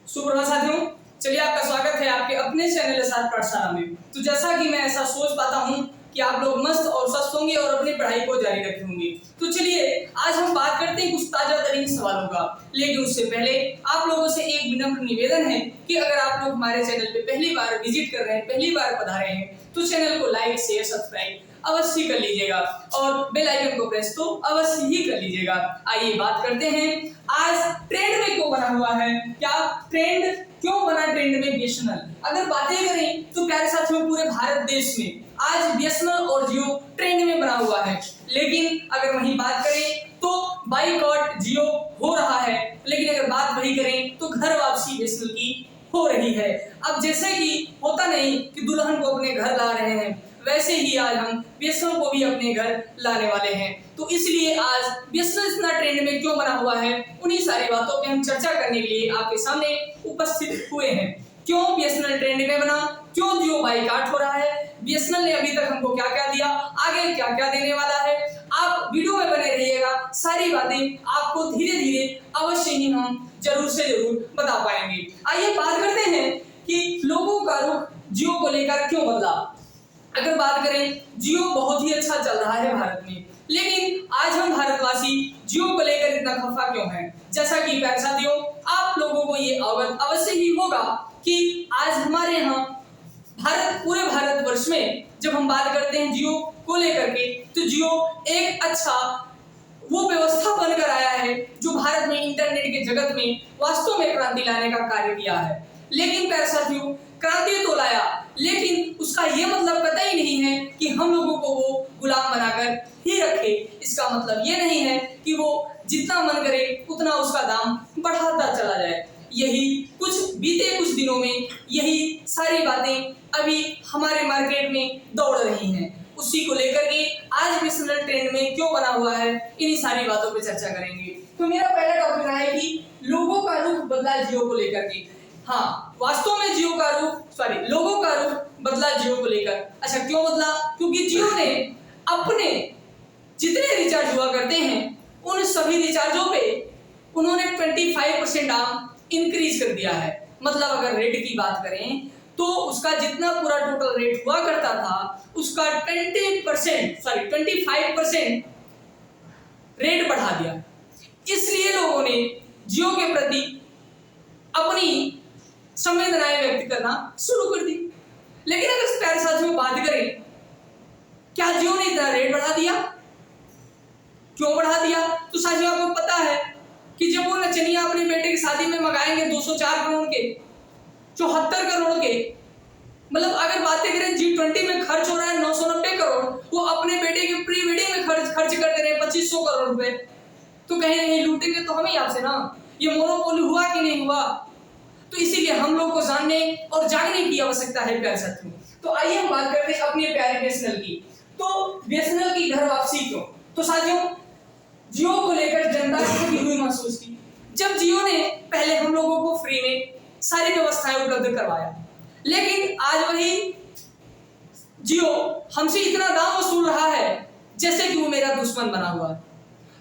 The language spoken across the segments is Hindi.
सुप्रभात साथियों, चलिए आपका स्वागत है आपके अपने चैनल एसआर पाठशाला में। तो जैसा कि मैं ऐसा सोच पाता हूं कि आप लोग मस्त और स्वस्थ होंगे और अपनी पढ़ाई को जारी रखे होंगे, तो चलिए आज हम बात करते हैं कुछ ताजा तरीन सवालों का। लेकिन उससे पहले आप लोगों से एक विनम्र निवेदन है कि अगर आप लोग हमारे चैनल पे पहली बार विजिट कर रहे हैं, पहली बार पधारे हैं, तो चैनल को लाइक शेयर सब्सक्राइब अवश्य कर लीजिएगा और बेल आइकन को प्रेस तो अवश्य ही कर लीजिएगा। आइए बात करते हैं आज ट्रेंड में क्यों बना हुआ है, क्या ट्रेंड क्यों बना, ट्रेंड में बीएसएनएल। अगर बातें करें तो प्यारे साथियों पूरे भारत देश में आज बीएसएनएल और जियो ट्रेंड में बना हुआ है। लेकिन अगर वहीं बात करें तो बाइकॉट जियो हो रहा है, लेकिन अगर बात वही करें तो घर वापसी बीएसएनएल की हो रही है। अब जैसे कि होता नहीं कि दुल्हन को अपने घर ला रहे हैं, वैसे ही आज हम बीएसएनएल को भी अपने घर लाने वाले हैं। तो इसलिए आज बीएसएनएल इतना ट्रेंड में क्यों बना हुआ है, उन्हीं सारी बातों पे हम चर्चा करने के लिए आपके सामने उपस्थित हुए हैं। क्यों बीएसएनएल ट्रेंड में बना, क्यों जियो बाइकआउट हो रहा है, बीएसएनएल ने अभी तक हमको क्या क्या दिया, आगे क्या क्या देने वाला है। आप वीडियो में बने रहिएगा, सारी बातें आपको धीरे धीरे अवश्य ही हम जरूर से जरूर बता पाएंगे। आइए बात करते हैं कि लोगों का रुख जियो को लेकर क्यों बदला। अगर बात करें जियो बहुत ही अच्छा चल रहा है भारत में, लेकिन आज हम भारतवासी जियो को लेकर इतना खफा क्यों हैं। जैसा कि प्यारे साथियों आप लोगों को ये अवगत अवश्य ही होगा कि आज हमारे यहाँ पूरे भारतवर्ष में जब हम बात करते हैं जियो को लेकर के, तो जियो एक अच्छा वो व्यवस्था बनकर आया है जो भारत में इंटरनेट के जगत में वास्तव में क्रांति लाने का कार्य किया है। लेकिन प्यारे साथियों क्रांति तो लाया, लेकिन उसका ये मतलब कतई नहीं है कि हम लोगों को वो गुलाम बनाकर ही रखे। इसका मतलब ये नहीं है कि वो जितना मन करे उतना उसका दाम बढ़ाता चला जाए। यही बीते कुछ दिनों में यही सारी बातें अभी हमारे मार्केट में दौड़ रही हैं। उसी को लेकर के आज बीएसएनएल ट्रेंड में क्यों बना हुआ है, इन्हीं सारी बातों पर चर्चा करेंगे। तो मेरा पहला टॉपिक रहा है कि लोगों का रुख बदला जियो को लेकर के। हाँ, वास्तव में लोगों का रुख बदला जियो को लेकर। अच्छा, क्यों बदला? क्योंकि जियो ने अपने जितने रिचार्ज हुआ करते हैं उन सभी रिचार्जों पे उन्होंने 25% दाम इंक्रीज कर दिया है। मतलब अगर रेट की बात करें तो उसका जितना पूरा टोटल रेट हुआ करता था उसका 25% रेट बढ़ा दिया। इसलिए लोगों ने जियो के प्रति अपनी संवेदनाएं व्यक्त करना शुरू कर दी। लेकिन अगर प्यारे साथियों बात करें, क्या जियो ने इतना रेट बढ़ा दिया? क्यों बढ़ा दिया? तो साथियों आपको पता है कि जब वो नचनिया अपने बेटे की शादी में मंगाएंगे 204 करोड़ के, 74 करोड़ के, मतलब अगर बातें करें G20 में खर्च हो रहा है 990 करोड़, वो अपने बेटे के प्री वेडिंग में खर्च कर दे रहे हैं 2500 करोड़ रुपए। तो कहीं नहीं लूटेंगे तो हम ही आपसे ना। ये मोनोपोली हुआ कि नहीं हुआ? तो इसीलिए हम लोग को जानने और जागने की आवश्यकता है प्यारे साथियों। तो आइए हम बात करते हैं अपने प्यारे बीएसएनएल की। तो बीएसएनएल की घर वापसी क्यों? तो साथियों जियो को लेकर जनता को ठगी हुई महसूस की। जब जियो ने पहले हम लोगों को फ्री में सारी व्यवस्थाएं उपलब्ध करवाया, लेकिन आज वही जियो हमसे इतना दाम वसूल रहा है जैसे कि वो मेरा दुश्मन बना हुआ है।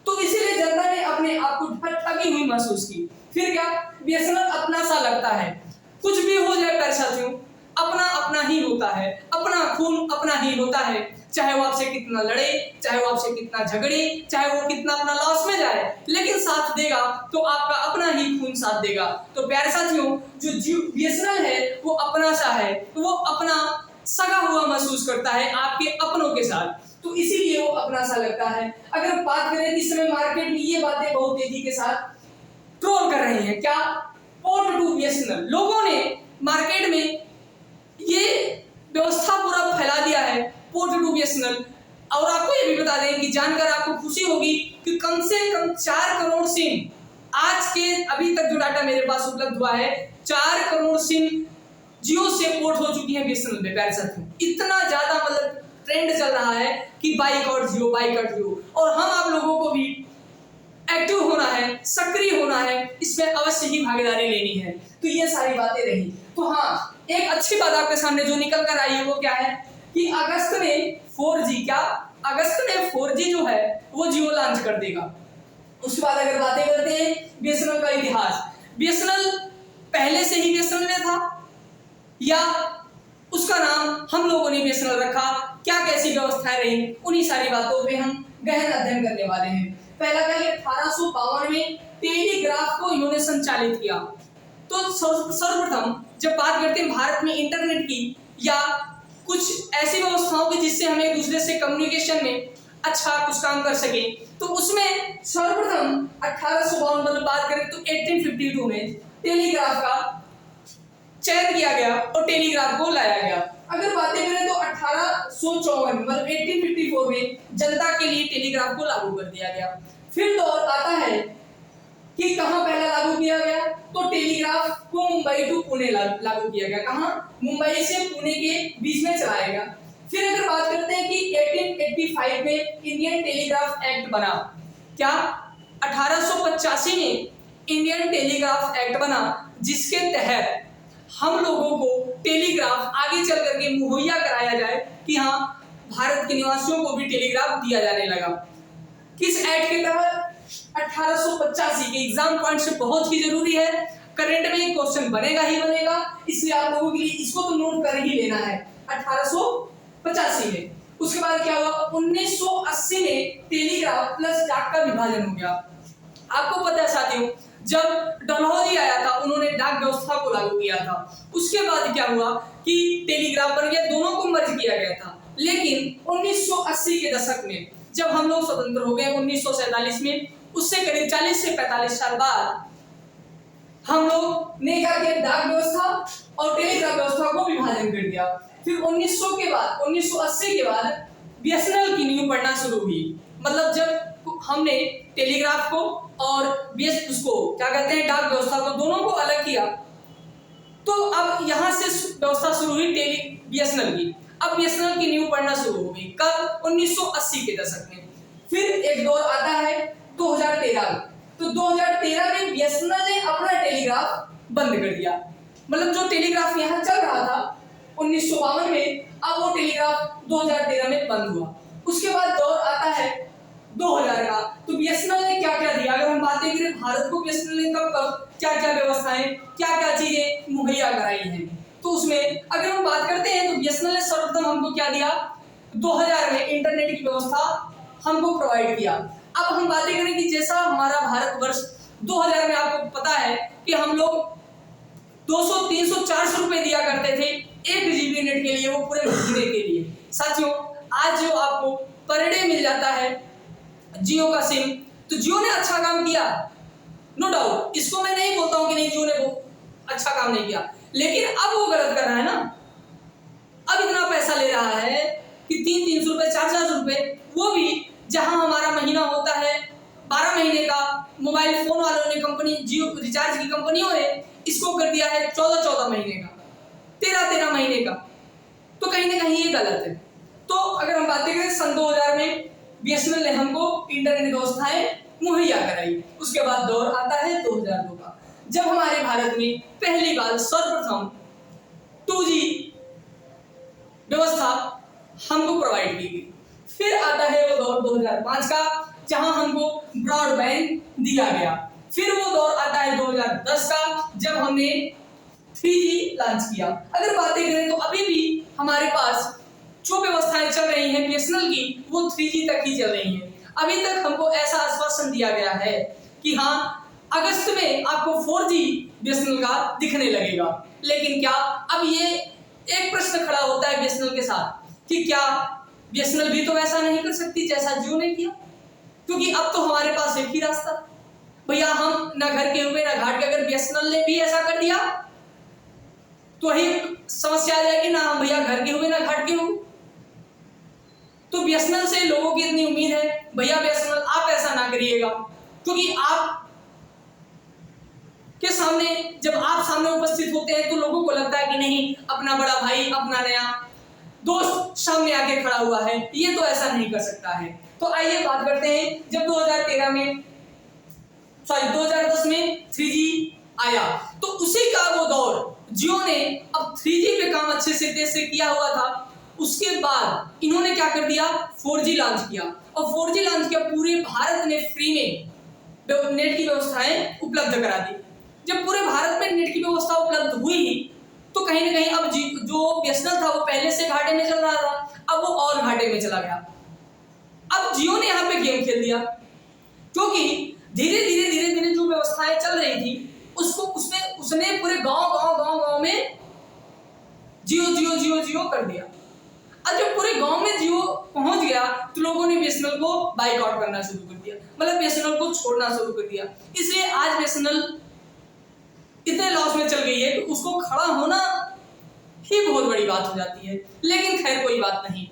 तो इसीलिए जनता ने अपने आप को ठगी हुई महसूस की। फिर क्या, बीएसएनएल अपना सा लगता है। कुछ भी हो जाए प्यारे साथियों, अपना अपना ही होता है, अपना खून अपना ही होता है। चाहे वो आपसे कितना लड़े, चाहे वो आपसे कितना झगड़े, चाहे वो कितना अपना लॉस में जाए, लेकिन साथ देगा तो आपका अपना ही खून साथ देगा। तो प्यारे साथियों जो बीएसएनएल है वो अपना सा है, वो अपना सगा हुआ महसूस करता है आपके अपनों के साथ, तो इसीलिए वो अपना सा लगता है। अगर बात करें इस समय मार्केट में ये बातें बहुत तेजी के साथ ट्रोल कर रही हैं, क्या पोर्ट टू बीएसएनएल। लोगों ने मार्केट में ये व्यवस्था पूरा फैला दिया है पोर्ट टू बीएसएनएल। और आपको ये भी बता दें कि जानकर आपको खुशी होगी कि कम से कम 4 करोड़ सिम आज के अभी तक जो डाटा मेरे पास उपलब्ध हुआ है, 4 करोड़ सिम जियो से पोर्ट हो चुकी है बीएसएनएल में। प्यारे साथियों इतना ज्यादा मतलब ट्रेंड चल रहा है कि बाइकआउट जियो। और हम आप लोगों को भी एक्टिव होना है, सक्रिय होना है, इसमें अवश्य ही भागीदारी लेनी है। तो ये सारी बातें रही। तो हाँ, एक अच्छी बात आपके सामने जो निकल कर आई है वो क्या है कि अगस्त में 4G जो है वो जियो लॉन्च कर देगा। उसके बाद अगर बातें करते हैं बीएसएनएल का इतिहास, बीएसएनएल पहले पहले से ही बीएसएनएल में था या उसका नाम हम लोगों ने बीएसएनएल रखा, क्या कैसी व्यवस्थाएं रही, उन्हीं सारी बातों पे हम गहन अध्ययन करने वाले हैं। पहला कहिए 1852 में टेलीग्राफ को इन्होंने संचालित किया। तो सर्वप्रथम जब बात करते हैं भारत में इंटरनेट की या कुछ ऐसी व्यवस्थाओं की जिससे हम एक दूसरे से कम्युनिकेशन में अच्छा कुछ काम कर सके, तो उसमें सर्वप्रथम 1852 में बात करें तो 1852 में टेलीग्राफ का चयन किया गया और टेलीग्राफ को लाया गया। अगर बातें करें तो 1854 मतलब 1854 में जनता के लिए टेलीग्राफ को लागू कर दिया गया। फिर दौर आता है कि कहां पहला लागू किया गया, तो टेलीग्राफ को मुंबई टू पुणे लागू किया गया। कहां? मुंबई से पुणे के बीच में चलाया गया। फिर अगर बात करते हैं कि 1885 में इंडियन टेलीग्राफ एक्ट बना। क्या? 1885 में इंडियन टेलीग्राफ एक्ट बना, जिसके तहत हम लोगों को टेलीग्राफ आगे चल करके मुहैया कराया जाए कि हाँ, भारत के निवासियों को भी टेलीग्राफ दिया जाने लगा। किस एक्ट के तहत? 1885 के एग्जाम पॉइंट से बहुत ही जरूरी है, करंट में क्वेश्चन बनेगा ही बनेगा, इसलिए आप लोगों के लिए इसको तो नोट कर ही लेना है। 1885 में उसके बाद क्या हुआ? 1980 में टेलीग्राफ प्लस डाक का विभाजन हो गया। आपको पता है साथियों, जब डलहौजी आया था उन्होंने डाक व्यवस्था को लागू किया था। उसके बाद क्या हुआ कि टेलीग्राफ बन गया, दोनों को मर्ज किया गया था। लेकिन 1980 के दशक में जब हम लोग स्वतंत्र हो गए 1947 में, उससे करीब 40 से 45 साल बाद हम लोग ने क्या किया? डाक व्यवस्था और टेलीग्राफ व्यवस्था को विभाजन कर दिया। फिर 1900 के बाद 1980 के बाद बीएसएनएल की नींव पड़ना शुरू हुई। मतलब जब हमने टेलीग्राफ को और उसको क्या कहते हैं, डाक व्यवस्था को, दोनों को अलग किया, तो अब यहां से व्यवस्था शुरू हुई बीएसएनएल की। अब बीएसएनएल की नींव पड़ना शुरू हो गई। कब? 1980 के दशक में। फिर एक दौर आता है 2013 में। तो 2013 में बीएसएनएल ने अपना टेलीग्राफ बंद कर दिया। मतलब जो टेलीग्राफ यहाँ चल रहा था 1952 में, अब वो टेलीग्राफ 2013 में बंद हुआ। उसके बाद दौर आता है 2000 का। तो बीएसएनएल ने क्या क्या दिया? अगर हम बातें करें भारत को बीएसएनएल ने कब क्या क्या व्यवस्थाएं, क्या क्या चीजें मुहैया कराई हैं, तो उसमें अगर हम बात करते हैं तो बीएसएनएल ने सर्वप्रथम हमको क्या दिया? 2000 में इंटरनेट की व्यवस्था हमको प्रोवाइड किया। अब हम बातें करें कि जैसा हमारा भारतवर्ष 2000 में, आपको पता है कि हम लोग 200, 300, 400 रुपए दिया करते थे 1 GB नेट के लिए, वो पूरे महीने के लिए। साथियों, आज जो आपको पर डे मिल जाता है जियो का सिम, तो जियो ने अच्छा काम किया, नो डाउट, इसको मैं नहीं बोलता हूं कि नहीं जियो ने वो अच्छा काम नहीं किया, लेकिन अब वो गलत कर रहा है ना। अब इतना पैसा ले रहा है कि 300 रुपए, 400 रुपए, वो भी जहां हमारा महीना होता है 12 महीने का। मोबाइल फोन वालों ने, कंपनी जियो रिचार्ज की कंपनियों ने इसको कर दिया है 14 महीने का, 13 महीने का। तो कहीं ना कहीं ये गलत है। तो अगर हम बातें करें सन 2000 में बीएसएनएल ने हमको इंटरनेट व्यवस्थाएं मुहैया कराई। उसके बाद दौर आता है 2002 का, जब हमारे भारत में पहली बार सर्वप्रथम 2G व्यवस्था हमको प्रोवाइड की गई। फिर आता है वो दौर 2005 का, जहां हमको ब्रॉडबैंड दिया गया। फिर वो दौर आता है 2010 का, जब हमने 3G लॉन्च किया। अगर बातें करें तो अभी भी हमारे पास जो व्यवस्थाएं चल रही हैं बीएसएनएल की, वो 3G तक ही चल रही हैं। अभी तक हमको ऐसा आश्वासन दिया गया है कि हाँ, अगस्त में आपको 4G बीएसएनएल का दिखने लगेगा। लेकिन क्या अब ये एक प्रश्न खड़ा होता है बीएसएनएल के साथ कि क्या बीएसएनएल भी तो वैसा नहीं कर सकती जैसा जियो ने किया? क्योंकि अब तो हमारे पास एक ही रास्ता भैया, हम ना घर के हुए ना घाट के। अगर बीएसएनएल ने भी ऐसा कर दिया तो ही समस्या आ जाएगी ना, हम भैया घर के हुए ना घाट के हुए। तो बीएसएनएल से लोगों की इतनी उम्मीद है, भैया बीएसएनएल आप ऐसा ना करिएगा, क्योंकि आप के सामने, जब आप सामने उपस्थित होते हैं तो लोगों को लगता है कि नहीं, अपना बड़ा भाई, अपना नया दोस्त सामने आके खड़ा हुआ है, ये तो ऐसा नहीं कर सकता है। तो आइए बात करते हैं, जब 2010 में 3G आया, तो उसी का वो दौर जियो ने अब 3G पे काम अच्छे से देश से किया हुआ था। उसके बाद इन्होंने क्या कर दिया? 4G लॉन्च किया, और 4G लॉन्च किया, पूरे भारत ने फ्री में नेट की व्यवस्थाएं उपलब्ध करा दी। जब पूरे भारत में नेट इंटरनेट की व्यवस्था उपलब्ध हुई तो कहीं ना कहीं अब जो बीएसएनएल था वो पहले से घाटे में चल रहा था, अब वो और घाटे में चला गया। अब जियो ने यहाँ पे गेम खेल दिया, क्योंकि धीरे धीरे जो व्यवस्थाएं चल रही थी उसने पूरे गांव में जियो कर दिया। अब जब पूरे गांव में जियो पहुंच गया तो लोगों ने बीएसएनएल को बाइकआउट करना शुरू कर दिया, मतलब बीएसएनएल को छोड़ना शुरू कर दिया। इसलिए आज बीएसएनएल इतने लॉस में चल गई है कि उसको खड़ा होना ही बहुत बड़ी बात हो जाती है। लेकिन खैर कोई बात नहीं,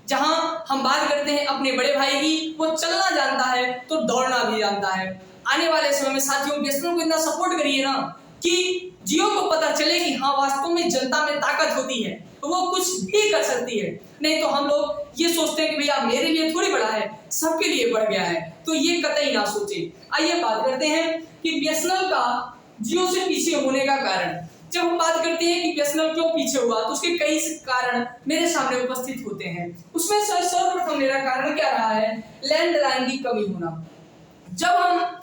जहां हम बात करते हैं अपने बड़े भाई की, वो चलना जानता है तो दौड़ना भी जानता है। आने वाले समय में साथियों बीएसएनएल को इतना सपोर्ट करिए ना कि जियो को पता चले कि हाँ वास्तव में जनता में ताकत होती है, तो वो कुछ भी कर सकती है। नहीं तो हम लोग ये सोचते हैं कि भैया मेरे लिए थोड़ी बड़ा है, सबके लिए बढ़ गया है, तो ये कतई ना सोचे। आइए बात करते हैं कि बीएसएनएल का जियो से पीछे होने का कारण। जब हम बात करते हैं कि बीएसएनएल क्यों पीछे हुआ तो उसके कई कारण मेरे सामने उपस्थित होते हैं। उसमें सर्वप्रथम मेरा कारण क्या रहा है, लैंडलाइन की कमी होना। जब हम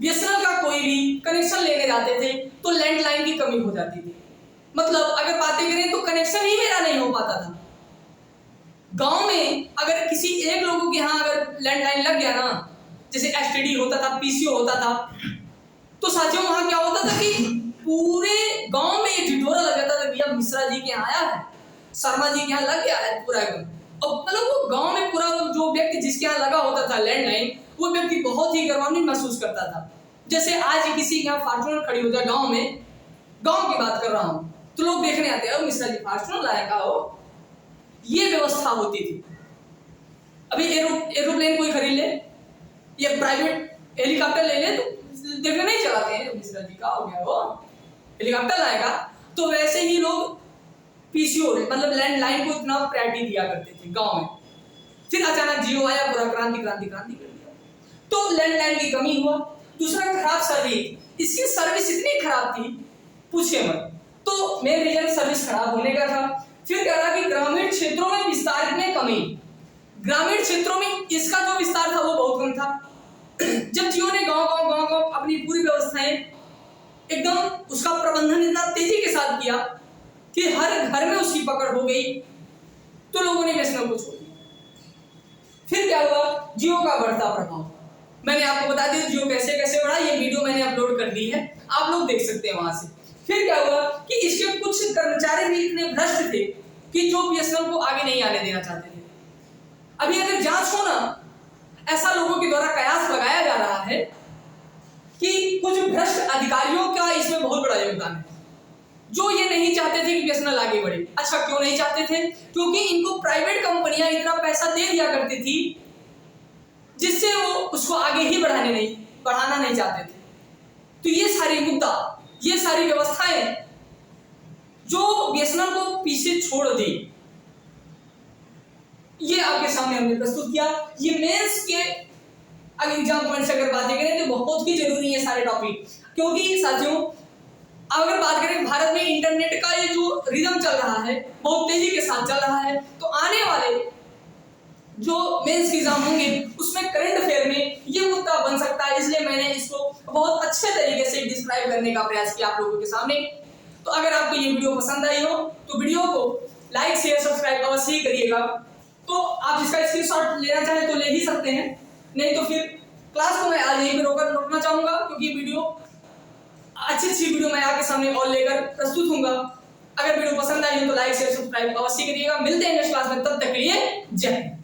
बीएसएनएल का कोई भी कनेक्शन लेने जाते थे तो लैंडलाइन की कमी हो जाती थी, मतलब अगर बातें करें तो कनेक्शन ही मेरा नहीं हो पाता था। गांव में अगर किसी एक लोगों के यहाँ अगर लैंडलाइन लग गया ना, जैसे एसटीडी होता था, पीसीओ होता था, तो साथियों वहां क्या होता था कि पूरे गांव में ये ढिढोरा लग जाता था, भैया मिश्रा जी के यहाँ आया है, शर्मा जी के यहाँ लग गया है पूरा एकदम। और मतलब वो गांव में पूरा जो व्यक्ति जिसके यहाँ लगा होता था लैंडलाइन, वो व्यक्ति बहुत ही गौरवान्वित महसूस करता था। जैसे आज किसी के यहाँ फॉर्च्यूनर खड़ी हो जाए गाँव में, गाँव की बात कर रहा हूँ, तो लोग देखने आते हैं मिश्रा जी फॉर्च्यूनर लाएगा हो, ये व्यवस्था होती थी। अभी एरोप्लेन कोई खरीद ले या प्राइवेट हेलीकॉप्टर ले ले तो देखने नहीं चलाते हैं मिश्रा जी का हो गया वो हेलीकॉप्टर लाएगा, तो वैसे ही लोग पीसीओ मतलब लैंडलाइन को इतना प्रायोरिटी दिया करते थे गांव में। फिर अचानक जियो आया, पूरा क्रांति कर दिया, तो लैंडलाइन की कमी हुआ। दूसरा खराब सर्विस, इसकी सर्विस इतनी खराब थी पूछे मत, तो मेन रीजन सर्विस खराब होने का था। फिर क्या रहा कि ग्रामीण क्षेत्रों में विस्तार में कमी, ग्रामीण क्षेत्रों में इसका जो विस्तार था वो बहुत कम था। जब जियो ने गांव अपनी पूरी व्यवस्थाएं एकदम उसका प्रबंधन इतना तेजी के साथ किया कि हर घर में उसकी पकड़ हो गई, तो लोगों ने बीएसएनएल को छोड़ दिया। फिर क्या हुआ, जियो का बढ़ता प्रभाव। मैंने आपको बता दिया जियो कैसे कैसे बढ़ा, ये वीडियो मैंने अपलोड कर दी है, आप लोग देख सकते हैं वहां से। फिर क्या हुआ कि इसके कुछ कर्मचारी भी इतने भ्रष्ट थे कि जो बीएसएनएल को आगे नहीं आने देना चाहते थे। अभी अगर जांच हो ना, ऐसा लोगों के द्वारा कयास लगाया जा रहा है कि कुछ भ्रष्ट अधिकारियों का इसमें बहुत बड़ा योगदान है, जो ये नहीं चाहते थे कि बीएसएनएल आगे बढ़े। अच्छा क्यों नहीं चाहते थे, क्योंकि इनको प्राइवेट कंपनियां इतना पैसा दे दिया करती थी जिससे वो उसको आगे ही बढ़ाना नहीं चाहते थे। तो ये सारी मुद्दा, ये सारी व्यवस्थाएं जो बीएसएनएल को पीछे छोड़ दी, ये आपके सामने हमने प्रस्तुत किया। ये मेंस के अगर एग्जाम पॉइंट से अगर बातें करें तो बहुत ही जरूरी है सारे टॉपिक, क्योंकि साथियों अगर बात करें भारत में इंटरनेट का ये जो रिदम चल रहा है बहुत तेजी के साथ चल रहा है, तो आने वाले जो मेंस के एग्जाम होंगे उसमें करंट अफेयर में ये मुद्दा बन सकता है। इसलिए मैंने इसको बहुत अच्छे तरीके से डिस्क्राइब करने का प्रयास किया आप लोगों के सामने। तो अगर आपको ये वीडियो पसंद आई हो तो वीडियो को लाइक शेयर सब्सक्राइब अवश्य ही करिएगा। तो आप इसका स्क्रीनशॉट लेना चाहें तो ले ही सकते हैं, नहीं तो फिर क्लास को मैं आज यहीं पे रोकना चाहूंगा, क्योंकि वीडियो अच्छी वीडियो मैं आपके सामने और लेकर प्रस्तुत होऊंगा। अगर वीडियो पसंद आई हो तो लाइक शेयर सब्सक्राइब अवश्य करिएगा। मिलते हैं नेक्स्ट क्लास में, तब तक के लिए जय हिंद।